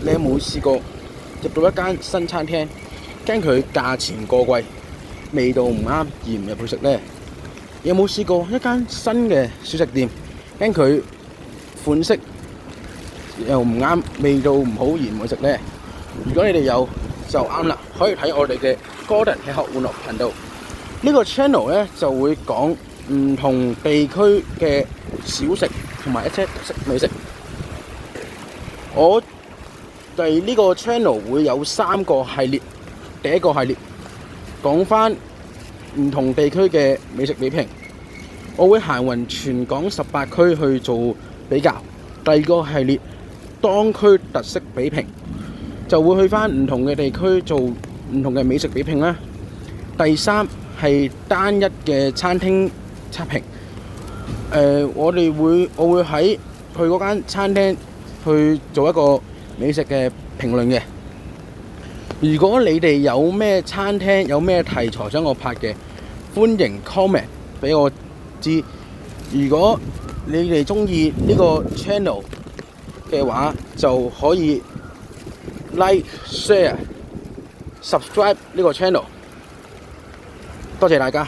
你有冇試過入到一間新餐廳，驚佢價錢過貴，味道唔啱而唔入去食呢？有冇試過一間新嘅小食店，驚佢款式又唔啱，味道唔好而唔去食呢？如果你哋有就啱啦，可以睇我哋嘅 Gordon 吃喝玩樂頻道。呢個 channel 咧就會講唔同地區嘅小食同埋一些特色美食。我哋呢個 channel 會有3個系列，第一個系列講返唔同地區嘅美食比評，我會行勻全港18區去做比較。第二個系列當區特色比評，就會去返唔同嘅地區做唔同嘅美食比評啦。第3係單一嘅餐廳測評。我會喺去嗰間餐廳去做一個美食嘅評論嘅。如果你哋有咩餐廳有咩題材想我拍嘅，歡迎 comment 俾我知。如果你哋中意呢個 channel 嘅話，就可以 like、share、subscribe 呢個 channel。多謝大家。